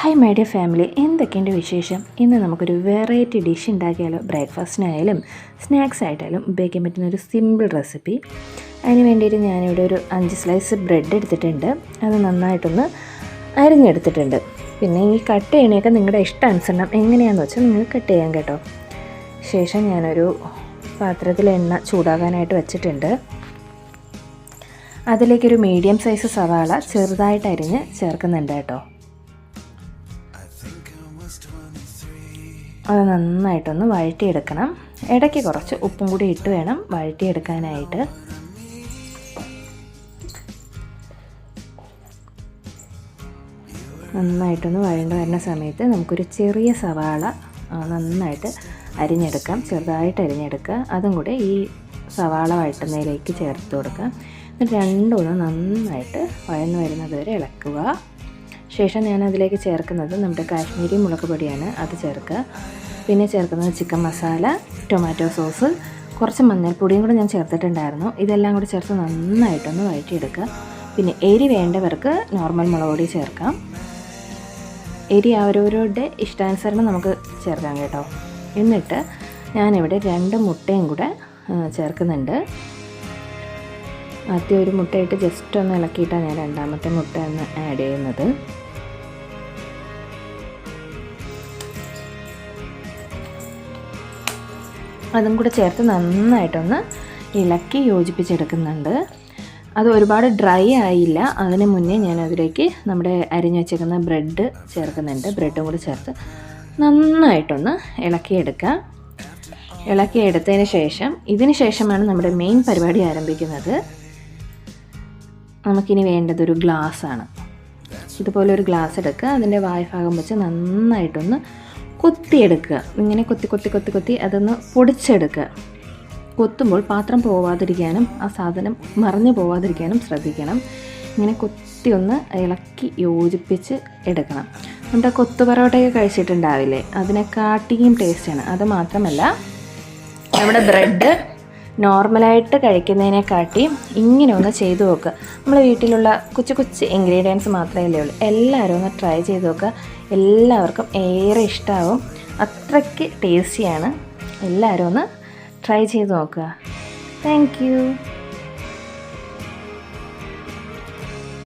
Hi my dear family, എന്തൊക്കെയുണ്ട് വിശേഷം? ഇന്ന് നമുക്കൊരു വെറൈറ്റി ഡിഷ് ഉണ്ടാക്കിയാലോ. ബ്രേക്ക്ഫാസ്റ്റിനായാലും സ്നാക്സ് ആയിട്ടായാലും ഉപയോഗിക്കാൻ പറ്റുന്ന ഒരു സിമ്പിൾ റെസിപ്പി. അതിന് വേണ്ടിയിട്ട് ഞാനിവിടെ ഒരു 5 സ്ലൈസ് ബ്രെഡ് എടുത്തിട്ടുണ്ട്. അത് നന്നായിട്ടൊന്ന് അരിഞ്ഞെടുത്തിട്ടുണ്ട്. പിന്നെ ഈ കട്ട് ചെയ്യണയൊക്കെ നിങ്ങളുടെ ഇഷ്ടാനുസരണം എങ്ങനെയാണെന്ന് വെച്ചാൽ നിങ്ങൾ കട്ട് ചെയ്യാൻ കേട്ടോ. ശേഷം ഞാനൊരു പാത്രത്തിൽ എണ്ണ ചൂടാകാനായിട്ട് വെച്ചിട്ടുണ്ട്. അതിലേക്കൊരു മീഡിയം സൈസ് സവാള ചെറുതായിട്ട് അരിഞ്ഞ് ചേർക്കുന്നുണ്ട് കേട്ടോ. അത് നന്നായിട്ടൊന്ന് വഴറ്റിയെടുക്കണം. ഇടയ്ക്ക് കുറച്ച് ഉപ്പും കൂടി ഇട്ട് വേണം വഴറ്റിയെടുക്കാനായിട്ട്. നന്നായിട്ടൊന്ന് വഴണ്ട് വരുന്ന സമയത്ത് നമുക്കൊരു ചെറിയ സവാള നന്നായിട്ട് അരിഞ്ഞെടുക്കാം, ചെറുതായിട്ട് അരിഞ്ഞെടുക്കുക. അതും കൂടെ ഈ സവാള വഴറ്റുന്നതിലേക്ക് ചേർത്ത് കൊടുക്കുക. എന്നിട്ട് രണ്ടും നന്നായിട്ട് വഴന്ന് വരുന്നത് വരെ ഇളക്കുക. ശേഷം ഞാൻ അതിലേക്ക് ചേർക്കുന്നത് നമ്മുടെ കാശ്മീരി മുളക് പൊടിയാണ്, അത് ചേർക്കുക. പിന്നെ ചേർക്കുന്നത് ചിക്കൻ മസാല, ടൊമാറ്റോ സോസ്, കുറച്ച് മഞ്ഞൾപ്പൊടിയും കൂടെ ഞാൻ ചേർത്തിട്ടുണ്ടായിരുന്നു. ഇതെല്ലാം കൂടി ചേർത്ത് നന്നായിട്ടൊന്ന് വഴറ്റിയെടുക്കുക. പിന്നെ എരി വേണ്ടവർക്ക് നോർമൽ മുളക് പൊടി ചേർക്കാം. എരി അവരവരുടെ ഇഷ്ടാനുസരണം നമുക്ക് ചേർക്കാം കേട്ടോ. എന്നിട്ട് ഞാനിവിടെ 2 മുട്ടയും കൂടെ ചേർക്കുന്നുണ്ട്. ആദ്യം ഒരു മുട്ടയിട്ട് ജസ്റ്റ് ഒന്ന് ഇളക്കിയിട്ടാണ് ഞാൻ രണ്ടാമത്തെ മുട്ട ഒന്ന് ആഡ് ചെയ്യുന്നത്. അതും കൂടെ ചേർത്ത് നന്നായിട്ടൊന്ന് ഇളക്കി യോജിപ്പിച്ചെടുക്കുന്നുണ്ട്. അത് ഒരുപാട് ഡ്രൈ ആയില്ല. അതിന് മുന്നേ ഞാൻ അതിലേക്ക് നമ്മുടെ അരിഞ്ഞു വെച്ചേക്കുന്ന ബ്രെഡ് ചേർക്കുന്നുണ്ട്. ബ്രെഡും കൂടി ചേർത്ത് നന്നായിട്ടൊന്ന് ഇളക്കിയെടുക്കുക. ഇളക്കിയെടുത്തതിന് ശേഷം ഇതിന് ശേഷമാണ് നമ്മുടെ മെയിൻ പരിപാടി ആരംഭിക്കുന്നത്. നമുക്കിനി വേണ്ടതൊരു ഗ്ലാസ്സാണ്. ഇതുപോലെ ഒരു ഗ്ലാസ് എടുക്കുക. അതിൻ്റെ വായ്ഭാഗം വെച്ച് നന്നായിട്ടൊന്ന് കൊത്തിയെടുക്കുക. ഇങ്ങനെ കൊത്തി അതൊന്ന് പൊടിച്ചെടുക്കുക. കൊത്തുമ്പോൾ പാത്രം പോവാതിരിക്കാനും ആ സാധനം മറിഞ്ഞു പോവാതിരിക്കാനും ശ്രദ്ധിക്കണം. ഇങ്ങനെ കൊത്തി ഒന്ന് ഇളക്കി യോജിപ്പിച്ച് എടുക്കണം. നമ്മുടെ കൊത്തു പൊറോട്ടയൊക്കെ കഴിച്ചിട്ടുണ്ടാവില്ലേ, അതിനെക്കാട്ടിയും ടേസ്റ്റാണ്. അത് മാത്രമല്ല, നമ്മുടെ ബ്രെഡ് നോർമലായിട്ട് കഴിക്കുന്നതിനെക്കാട്ടിയും ഇങ്ങനെ ഒന്ന് ചെയ്തു നോക്കുക. നമ്മുടെ വീട്ടിലുള്ള കൊച്ചു ഇൻഗ്രീഡിയൻസ് മാത്രമേ ഉള്ളൂ. എല്ലാവരും ഒന്ന് ട്രൈ ചെയ്ത് നോക്കുക. എല്ലാവർക്കും ഏറെ ഇഷ്ടമാവും. അത്രയ്ക്ക് ടേസ്റ്റിയാണ്. എല്ലാവരും ഒന്ന് ട്രൈ ചെയ്ത് നോക്കുക. Thank you.